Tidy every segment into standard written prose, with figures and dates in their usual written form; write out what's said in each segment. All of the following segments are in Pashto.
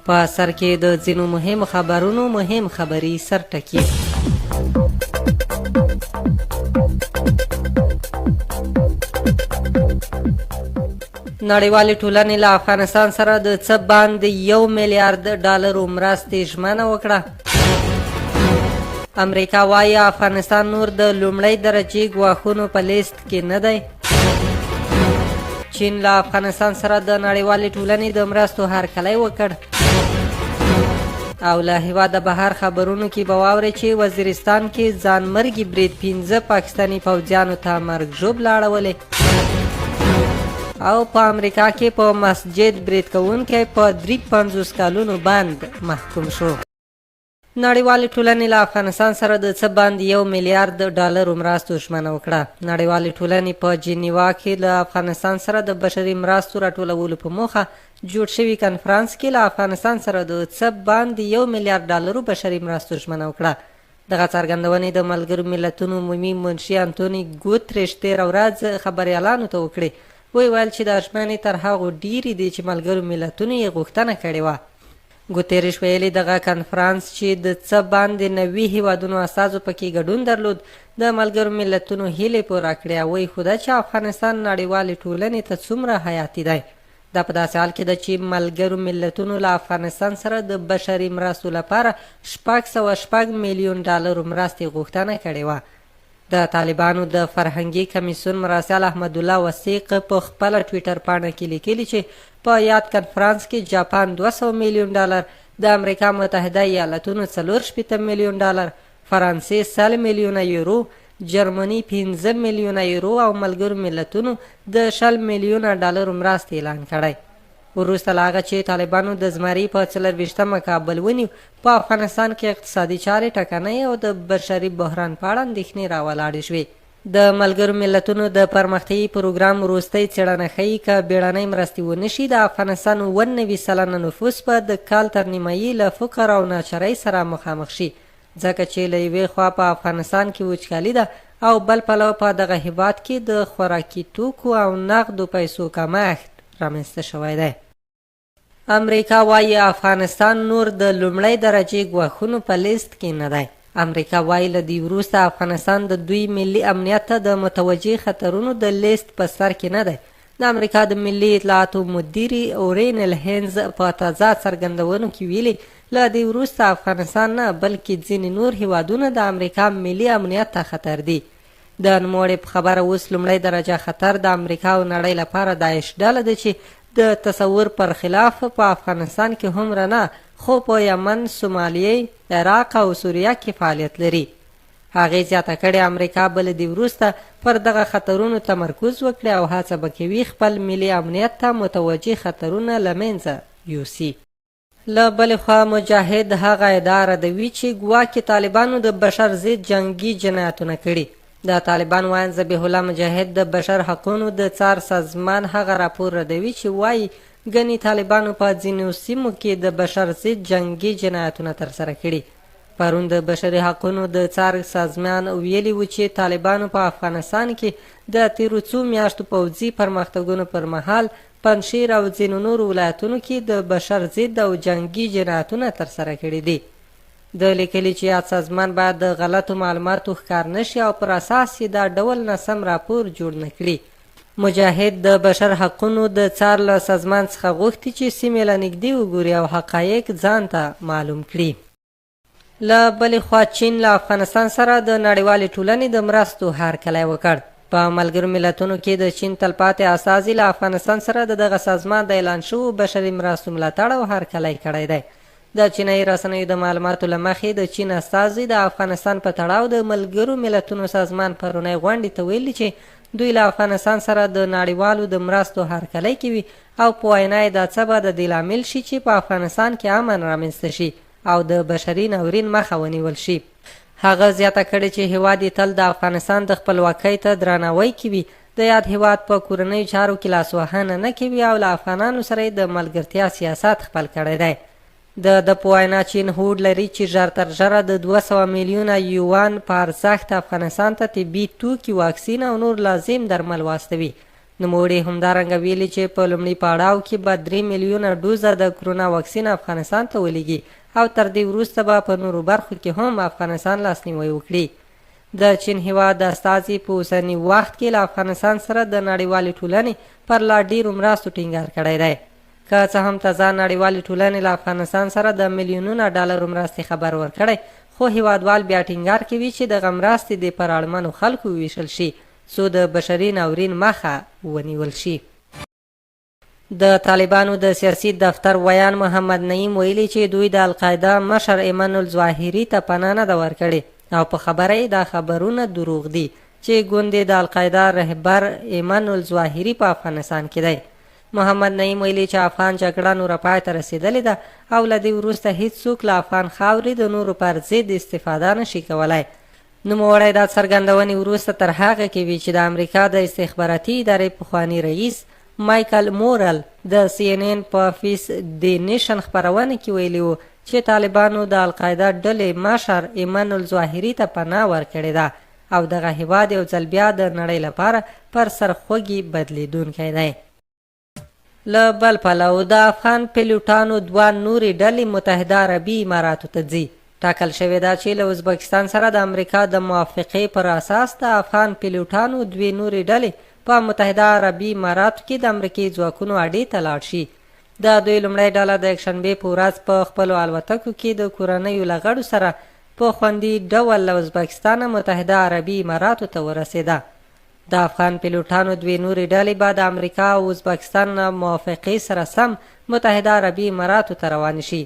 په سر کې د ځینو مهم خبرونو مهم خبري سرټکي. نړیوالې ټولنې له افغانستان سره د څه باندې 1 میلیارد ډالرو مرستې ژمنه وکړه. امریکا وایي افغانستان نور د لومړۍ درجې ګواښونو په لیست کې نه دی. چین له افغانستان سره د نړیوالې ټولنې د مرستو هرکلی وکړ. او له هېواده بهر خبرونو کې به واورئ چې وزیرستان کې ځانمرګي برید 15 پاکستاني پوځیانو ته مرګ ژوبله اړولې. او په امریکا کې په مسجد برید کوونکی په 53 کالونو بند محکوم شو. نړیوالې ټولنې له افغانستان سره د څه باندې 1 میلیارد ډالرو مرستو ژمنه وکړه. نړیوالې ټولنې په جنیوا کې له افغانستان سره د بشري مرستو راټولولو په موخه جوړ شوي کنفرانس کې له افغانستان سره د څه باندې 1 میلیارد ډالرو بشري مرستو ژمنه وکړه. دغه څرګندونې د ملګرو ملتونو عمومي منشي انټوني ګوتریش تېره ورځ خبریالانو ته وکړې. ویل چې د ژمنې تر هغو ډیرې دي چې ملګرو ملتونو یې غوښتنه کړې وه. ګوتریش ویلي دغه کنفرانس چې د څه باندې 90 هیوادونو استازو پکې ګډون درلود د ملګرو ملتونو هیلې پوره کړې. وایي خو دا چې افغانستان نړیوالې ټولنې ته څومره حیاتي دی. دا په داسې حال کې ده چې ملګرو ملتونو له افغانستان سره د بشري مرستو لپاره 606 میلیون ډالرو مرستې غوښتنه کړې وه. د طالبانو د فرهنګي کمیسیون مراسل احمد الله وثیق په خپله ټویټر پاڼه کې لیکلي چې په یاد کنفرانس کې جاپان 200 میلیون ډالر، د امریکا متحده ایالتونو 480 میلیون ډالر، فرانسې 100 میلیونه یورو، جرمني 15 میلیونه یورو او ملګرو ملتونو د 20 میلیونه ډالرو مرستې اعلان کړی. وروسته له هغه چې طالبانو د زمري په 24مه کابل ونیو، په افغانستان کې اقتصادي چارې ټکنۍ او د بشري بحران په اړه اندېښنې راولاړې شوې. د ملګرو ملتونو د پرمختیایي پروګرام وروستۍ څېړنه ښیي که بیړنۍ مرستې ونه شي د افغانستان 90 سلنه نفوس به د کال تر نیمایي له فقر او ناچرۍ سره مخامخ شي، ځکه چې له یوې خوا په افغانستان کې وچکالي ده او بل پلوه په دغه هېواد کې د خوراکي توکو او نغدو پیسو کمښت رامنځته شوی دی. امریکا وایي افغانستان نور د لومړۍ درجې ګواښونو په لیست کې نه دی. امریکا وایي له دې وروسته افغانستان د دوی ملي امنیت ته د متوجه خطرونو د لیست په سر کې نه دی. د امریکا د ملي اطلاعاتو مدیرې اورین الهینز په تازه څرګندونو کې ویلي له دې وروسته افغانستان نه بلکې ځینې نور هیوادونه د امریکا ملي امنیت ته خطر دي. د نوموړې په خبره اوس لومړۍ درجه خطر د امریکا او نړۍ لپاره داعش ډله ده چې د تصور پر خلاف په افغانستان کې هومره نه خو په یمن، سومالیې، عراق او سوریه کې فعالیت لري. هغې زیاته کړې امریکا به له دې وروسته پر دغه خطرونو تمرکز وکړي او هڅه به کوي خپل ملي امنیت ته متوجه خطرونه له منځه یوسي. له بلې خوا مجاهد هغه ادعا ردوي چې ګواکې طالبانو د بشر ضد جنګي جنایتونه کړي. د طالبان وایي ذبیح الله مجاهد د بشر حقونو د څار سازمان هغه راپور ردوي چې وایي ګنې طالبانو په ځینو سیمو کې د بشر ضد جنګي جنایتونه ترسره کړي. پرون د بشري حقونو د څار سازمان ویلي و چې طالبانو په افغانستان کې د تیرو څو میاشتو پوځي پرمختګونو پر مهال پنجشیر او ځینو نورو ولایتونو کې د بشر ضد او جنګي جنایتونه ترسره کړي دي. د لیکلي چې یاد سازمان باید د غلطو معلوماتو ښکار نشي او پر اساس یې دا ډول ناسم راپور جوړ نه کړي. مجاهد د بشر حقونو د څار له سازمان څخه غوښتي چې سیمې له نږدې وګوري او حقایق ځان ته معلوم کړي. له بلې خوا چین له افغانستان سره د نړیوالې ټولنې د مرستو هرکلی وکړ. په ملګرو ملتونو کې د چین تلپاتې استازي له افغانستان سره د دغه سازمان د اعلان شوو بشري مرستو ملاتړ او هرکلی کړی دی. د چینایي رسنیو د معلوماتو له مخې د چین استازي د افغانستان په تړاو د ملګرو ملتونو سازمان پرونۍ غونډې ته ویلي چې دوی له افغانستان سره د نړیوالو د مرستو هرکلی کوي او په وینا یې دا څه به د دې لامل شي چې په افغانستان کې امن رامنځته شي او د بشري ناورین مخه ونیول شي. هغه زیاته کړې چې هیواد یې تل د افغانستان د خپلواکۍ ته درناوی کوي، د یاد هیواد په کورنیو چارو کې لاسوهنه نه کوي او له افغانانو سره د ملګرتیا سیاست خپل کړی دی. د په وینا چین هوډ لري چې ژر تر ژره د 200 میلیونه یوان په ارزښت افغانستان ته طبي توکي، واکسین او نور لازم درمل واستوي. نوموړي همدارنګه ویلي چې په لومړي پړاو کې به 3 میلیونه ډوزه د کرونا واکسین افغانستان ته ولېږي او تر دې وروسته به په نورو برخو کې هم افغانستان لاسنیوی وکړي. د چین هیواد د استازي په اوسني وخت کې له افغانستان سره د نړیوالې ټولنې پر لا ډیرو مرستو ټینګار کړی دی. که څه هم تازه نړیوالې ټولنې له افغانستان سره د میلیونونو ډالرو مرستې خبر ورکړی، خو هیوادوال بیا ټینګار کوي چې دغه مرستې د پر اړمنو خلکو وویشل شي څو د بشري ناورین مخه ونیول شي. د طالبانو د سیاسي دفتر ویان محمد نعیم ویلي چې دوی د القاعده مشر ایمن الظواهري ته پناه نه ده ورکړې او په خبره یې دا خبرونه دروغ دي چې ګوندې د القاعده رهبر ایمن الظواهري په افغانستان کې دی. محمد نعیم ویلي چې افغان جګړه نوره پای ته رسېدلې ده او له دې وروسته هیڅوک له افغان خاورې د نورو پر ضد استفاده نشي کولی. نوموړی دا څرګندونې وروسته تر هغه کوي چې د امریکا د استخباراتي ادارې پخواني رئیس مایکل مورل د CNN په فیس د نیشن خپرونه کې ویلي و چې طالبانو د القاعده ډلې مشر ایمن الظواهري ته پناه ورکړې ده او دغه هیواد یو ځل بیا د نړۍ لپاره پر سرخوږي بدلیدونکی دی. له بل پلو د افغان پیلوټانو 2 نورې ډلې متحده عربي اماراتو ته ځي. ټاکل شوې ده چې له ازبکستان سره د امریکا د موافقې پر اساس د افغان پیلوټانو 2 نورې ډلې په متحده عربي اماراتو کې د امریکایي ځواکونو اډې ته لاړ شي. د دوی لومړۍ ډله د یکشنبې په ورځ په خپلو الوتکو کې د کورنیو له غړو سره په خوندي ډول له ازبکستانه متحده عربي اماراتو ته ورسېده. د افغان پیلوټانو 2 نورې ډلې به د امریکا او ازبکستان موافقې سره سم متحده عربي اماراتو ته روان شي.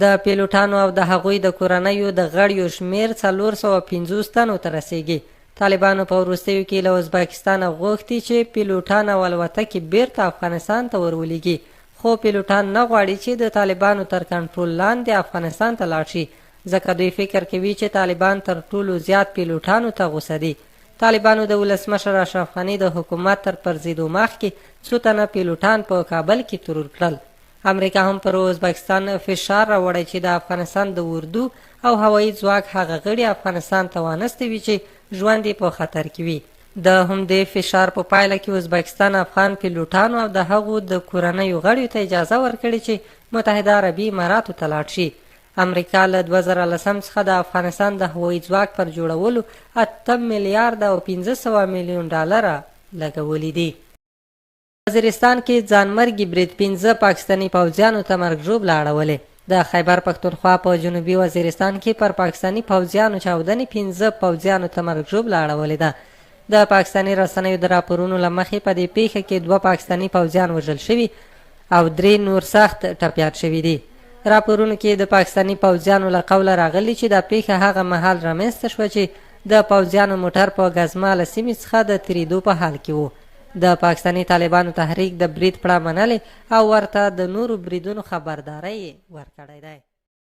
د پیلوټانو او د هغوی د کورنیو د غړیو شمیر 450 تنو ته رسیږي. طالبانو په وروستیو کې له ازبکستانه غوښتي چې پیلوټان او الوتکې بیرته افغانستان ته ورولېږي، خو پیلوټان نه غواړي چې د طالبانو تر کنټرول لاندې افغانستان ته لاړ شي، ځکه دوی فکر کوي چې طالبان تر ټولو زیات پیلوټانو ته غوسه دي. طالبانو د ولسمشر اشرف غني د حکومت تر پرځېدو مخکې 2 تنه پیلوټان په کابل کې ترور کړل. امریکا هم پر ازبکستان فشار راوړی چې د افغانستان د اردو او هوایي ځواک هغه غړي افغانستان ته وانستوي چې ژوند یې په خطر کې وي. د همدې فشار په پایله کې ازبکستان افغان پیلوټانو او د هغو د کورنیو غړیو ته اجازه ورکړې چې متحده عربي اماراتو ته لاړ شي. امریکا له 2010 څخه د افغانستان د هوایي ځواک پر جوړولو 8 میلیارډ او 500 میلیون ډالر لګولي دي. وزیرستان کې ځانمرګي برید 15 پاکستاني پوځیانو ته مرګ ژوبله اړولې. د خیبر پښتونخوا په جنوبي وزیرستان کې پر پاکستاني پوځیانو چاودنې 15 پوځیانو ته مرګ ژوبله اړولې ده. د پاکستاني رسنیو د راپورونو له مخې په دې پیښه کې 2 پاکستاني پوځیان وژل شوي او 3 نور سخت ټپیان شوي دي. راپورونو کې د پاکستاني پوځیانو له قوله راغلي چې دا پیښه هغه مهال رامنځته شوه چې د پوځیانو موټر په ګزماله سیمې څخه د تېرېدو په حال کې و. د پاکستاني طالبانو تحریک د برید پړه منلې او ورته د نورو بریدونو خبرداری ورکړی دی.